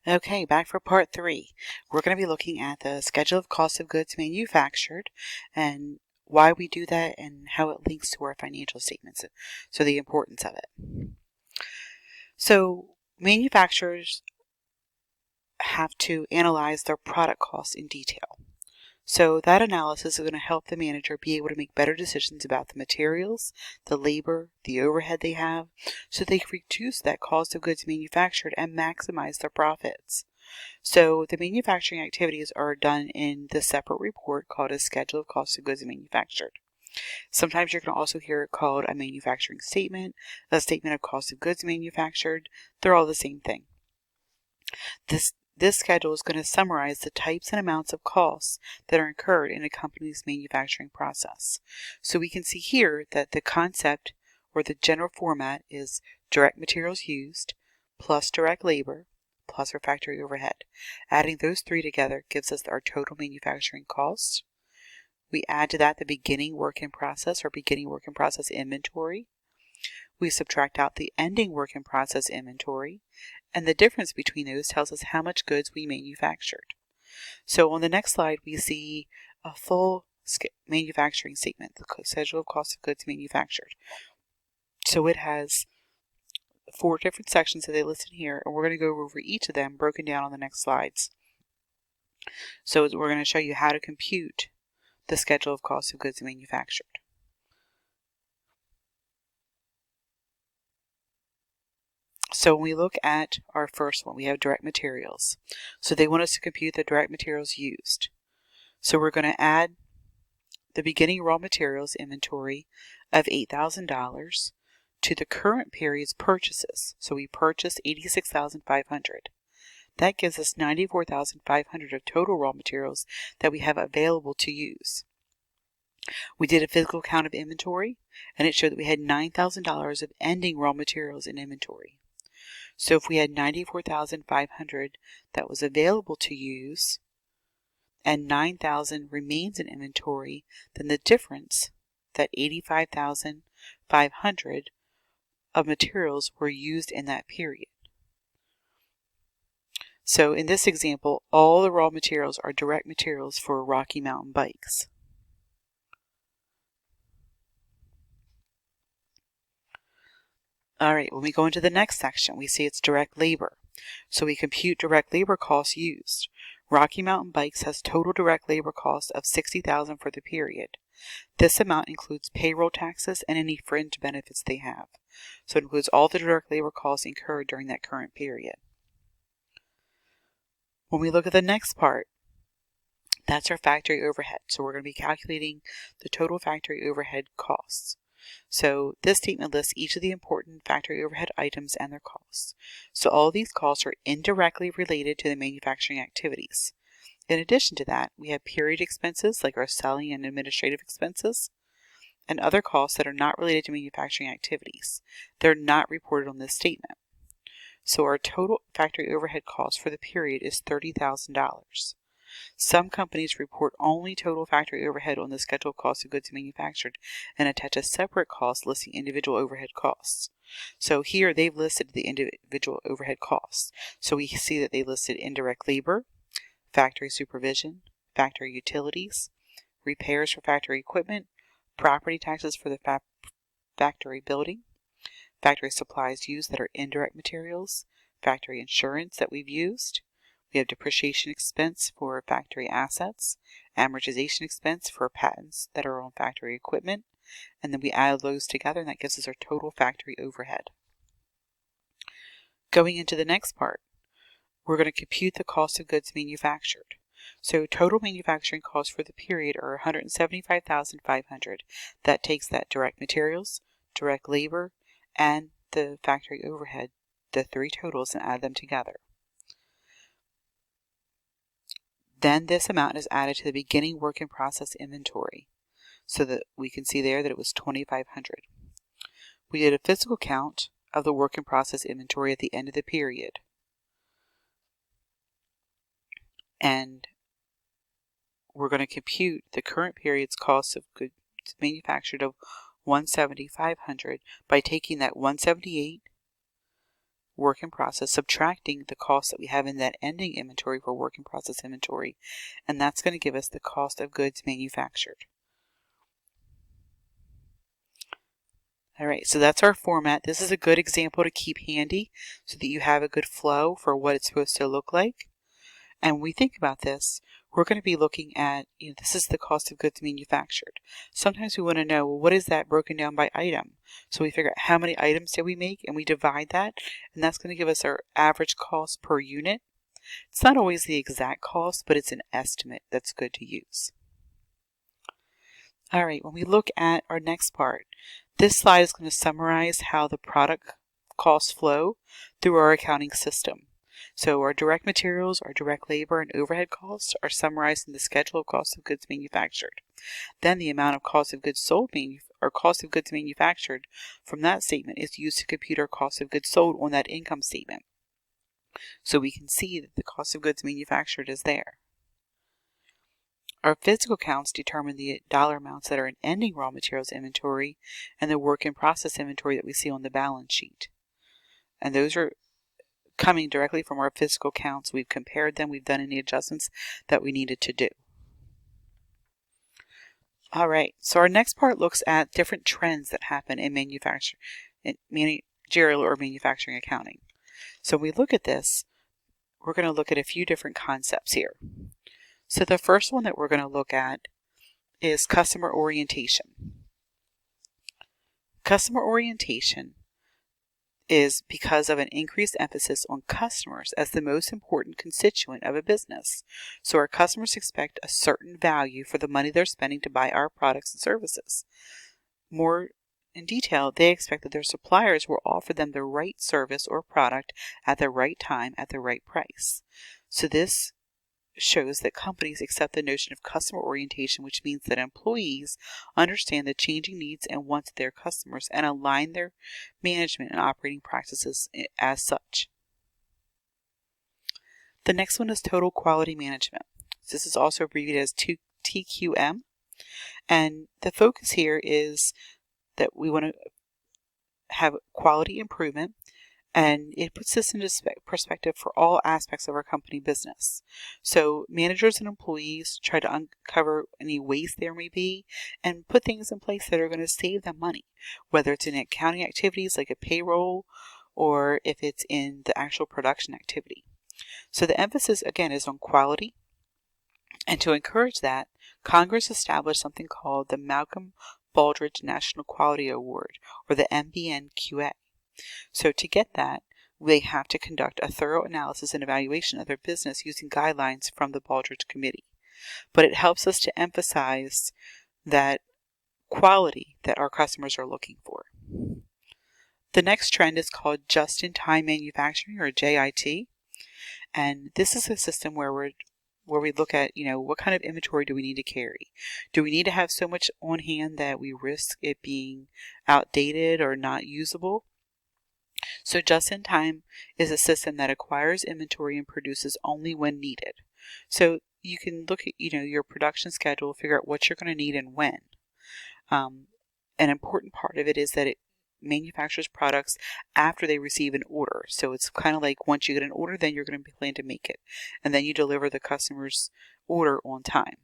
Okay, back for part 3. We're going to be looking at the schedule of cost of goods manufactured and why we do that and how it links to our financial statements, so the importance of it. So manufacturers have to analyze their product costs in detail. So that analysis is going to help the manager be able to make better decisions about the materials, the labor, the overhead they have, so they can reduce that cost of goods manufactured and maximize their profits. So the manufacturing activities are done in the separate report called a schedule of cost of goods manufactured. Sometimes you're going to also hear it called a manufacturing statement, a statement of cost of goods manufactured. They're all the same thing. This schedule is going to summarize the types and amounts of costs that are incurred in a company's manufacturing process. So we can see here that the concept or the general format is direct materials used plus direct labor plus our factory overhead. Adding those three together gives us our total manufacturing cost. We add to that the beginning work in process or beginning work in process inventory. We subtract out the ending work in process inventory, and the difference between those tells us how much goods we manufactured. So on the next slide, we see a full manufacturing statement, the schedule of cost of goods manufactured. So it has 4 different sections that they listed here, and we're going to go over each of them broken down on the next slides. So we're going to show you how to compute the schedule of cost of goods manufactured. So when we look at our first one, we have direct materials. So they want us to compute the direct materials used. So we're going to add the beginning raw materials inventory of $8,000 to the current period's purchases. So we purchased $86,500. That gives us $94,500 of total raw materials that we have available to use. We did a physical count of inventory, and it showed that we had $9,000 of ending raw materials in inventory. So if we had $94,500 that was available to use and $9,000 remains in inventory, then the difference, that $85,500 of materials were used in that period. So in this example, all the raw materials are direct materials for Rocky Mountain bikes. All right, when we go into the next section, we see it's direct labor. So we compute direct labor costs used. Rocky Mountain Bikes has total direct labor costs of $60,000 for the period. This amount includes payroll taxes and any fringe benefits they have. So it includes all the direct labor costs incurred during that current period. When we look at the next part, that's our factory overhead. So we're going to be calculating the total factory overhead costs. So this statement lists each of the important factory overhead items and their costs. So all these costs are indirectly related to the manufacturing activities. In addition to that, we have period expenses like our selling and administrative expenses and other costs that are not related to manufacturing activities. They're not reported on this statement. So our total factory overhead cost for the period is $30,000. Some companies report only total factory overhead on the schedule of cost of goods manufactured and attach a separate cost listing individual overhead costs. So here they've listed the individual overhead costs. So we see that they listed indirect labor, factory supervision, factory utilities, repairs for factory equipment, property taxes for the factory building, factory supplies used that are indirect materials, factory insurance that we've used. We have depreciation expense for factory assets, amortization expense for patents that are on factory equipment, and then we add those together and that gives us our total factory overhead. Going into the next part, we're going to compute the cost of goods manufactured. So total manufacturing costs for the period are $175,500. That takes that direct materials, direct labor, and the factory overhead, the three totals, and add them together. Then this amount is added to the beginning work in process inventory so that we can see there that it was $2,500. We did a physical count of the work in process inventory at the end of the period. And we're going to compute the current period's cost of goods manufactured of $170,500 by taking that $178 work in process, subtracting the cost that we have in that ending inventory for work in process inventory, and that's going to give us the cost of goods manufactured. All right, so that's our format. This is a good example to keep handy so that you have a good flow for what it's supposed to look like. And when we think about this, we're going to be looking at, this is the cost of goods manufactured. Sometimes we want to know, well, what is that broken down by item? So we figure out how many items did we make, and we divide that, and that's going to give us our average cost per unit. It's not always the exact cost, but it's an estimate that's good to use. All right, when we look at our next part, this slide is going to summarize how the product costs flow through our accounting system. So our direct materials, our direct labor, and overhead costs are summarized in the schedule of cost of goods manufactured. Then the amount of cost of goods sold or cost of goods manufactured from that statement is used to compute our cost of goods sold on that income statement. So we can see that the cost of goods manufactured is there. Our physical counts determine the dollar amounts that are in ending raw materials inventory and the work in process inventory that we see on the balance sheet. And those are coming directly from our physical counts. We've compared them. We've done any adjustments that we needed to do. All right, so our next part looks at different trends that happen in managerial or manufacturing accounting. So when we look at this, we're going to look at a few different concepts here. So the first one that we're going to look at is customer orientation. Customer orientation is because of an increased emphasis on customers as the most important constituent of a business. So our customers expect a certain value for the money they're spending to buy our products and services. More in detail, they expect that their suppliers will offer them the right service or product at the right time at the right price. So this shows that companies accept the notion of customer orientation, which means that employees understand the changing needs and wants of their customers and align their management and operating practices as such. The next one is total quality management. This is also abbreviated as TQM, and the focus here is that we want to have quality improvement, and it puts this into perspective for all aspects of our company business. So managers and employees try to uncover any waste there may be and put things in place that are going to save them money, whether it's in accounting activities like a payroll or if it's in the actual production activity. So the emphasis again is on quality, and to encourage that, Congress established something called the Malcolm Baldrige National Quality Award, or the MBNQA. So to get that, they have to conduct a thorough analysis and evaluation of their business using guidelines from the Baldrige Committee. But it helps us to emphasize that quality that our customers are looking for. The next trend is called just-in-time manufacturing, or JIT. And this is a system where we look at, what kind of inventory do we need to carry? Do we need to have so much on hand that we risk it being outdated or not usable? So just-in-time is a system that acquires inventory and produces only when needed. So you can look at, your production schedule, figure out what you're going to need and when. An important part of it is that it manufactures products after they receive an order. So it's kind of like once you get an order, then you're going to plan to make it, and then you deliver the customer's order on time.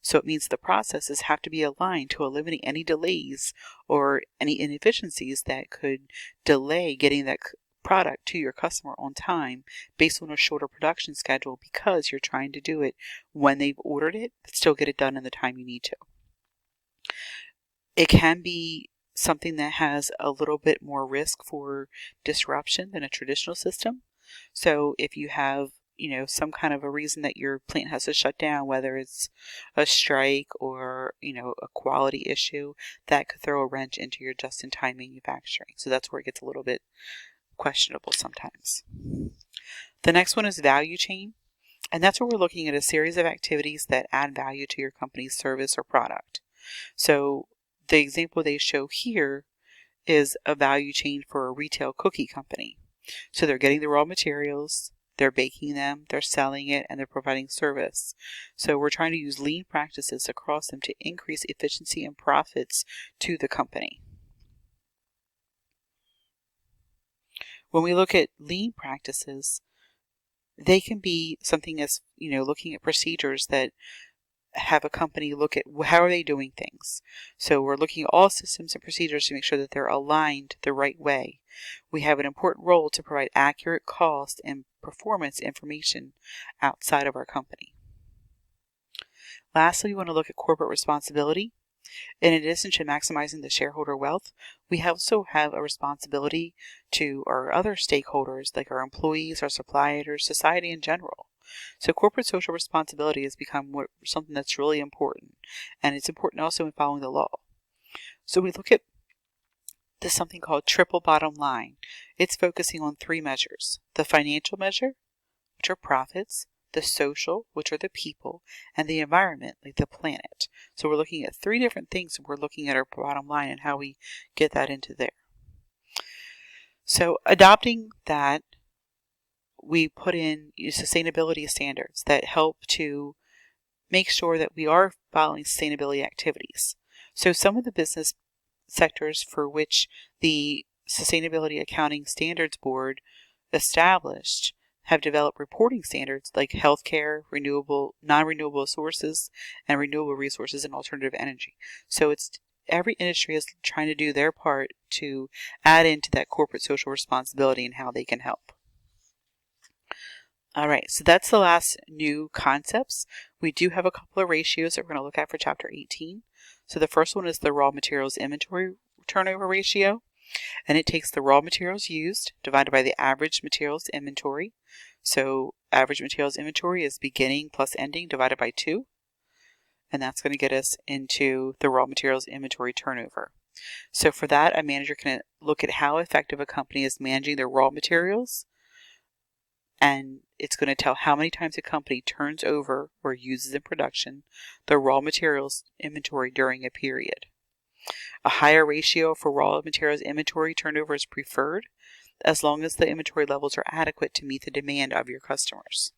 So it means the processes have to be aligned to eliminate any delays or any inefficiencies that could delay getting that product to your customer on time based on a shorter production schedule, because you're trying to do it when they've ordered it, but still get it done in the time you need to. It can be something that has a little bit more risk for disruption than a traditional system. So if you have some kind of a reason that your plant has to shut down, whether it's a strike or, a quality issue, that could throw a wrench into your just-in-time manufacturing. So that's where it gets a little bit questionable sometimes. The next one is value chain, and that's where we're looking at a series of activities that add value to your company's service or product. So the example they show here is a value chain for a retail cookie company. So they're getting the raw materials, they're baking them, they're selling it, and they're providing service. So we're trying to use lean practices across them to increase efficiency and profits to the company. When we look at lean practices, they can be something as, looking at procedures that have a company look at how are they doing things. So we're looking at all systems and procedures to make sure that they're aligned the right way. We have an important role to provide accurate cost and performance information outside of our company. Lastly, we want to look at corporate responsibility. In addition to maximizing the shareholder wealth, we also have a responsibility to our other stakeholders, like our employees, our suppliers, society in general. So corporate social responsibility has become something that's really important, and it's important also in following the law. So we look at this something called triple bottom line. It's focusing on 3 measures: the financial measure, which are profits, the social, which are the people, and the environment, like the planet. So we're looking at 3 different things. We're looking at our bottom line and how we get that into there. So adopting that, we put in sustainability standards that help to make sure that we are following sustainability activities. So some of the business sectors for which the Sustainability Accounting Standards Board established have developed reporting standards like healthcare, non-renewable sources, and renewable resources and alternative energy. So every industry is trying to do their part to add into that corporate social responsibility and how they can help. All right, so that's the last new concepts. We do have a couple of ratios that we're going to look at for Chapter 18. So the first one is the raw materials inventory turnover ratio, and it takes the raw materials used divided by the average materials inventory. So average materials inventory is beginning plus ending divided by 2, and that's going to get us into the raw materials inventory turnover. So for that, a manager can look at how effective a company is managing their raw materials, and it's going to tell how many times a company turns over or uses in production the raw materials inventory during a period. A higher ratio for raw materials inventory turnover is preferred, as long as the inventory levels are adequate to meet the demand of your customers.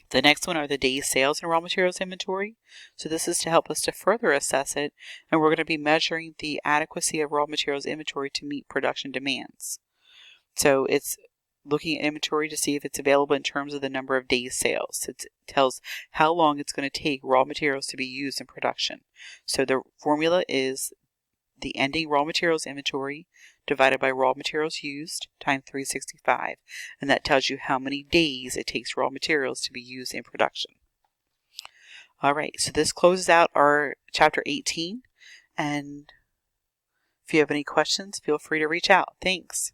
The next one are the days sales in raw materials inventory. So this is to help us to further assess it, and we're going to be measuring the adequacy of raw materials inventory to meet production demands. So it's looking at inventory to see if it's available in terms of the number of days sales. It tells how long it's going to take raw materials to be used in production. So the formula is the ending raw materials inventory divided by raw materials used times 365, and that tells you how many days it takes raw materials to be used in production. All right, so this closes out our Chapter 18, and if you have any questions, feel free to reach out. Thanks.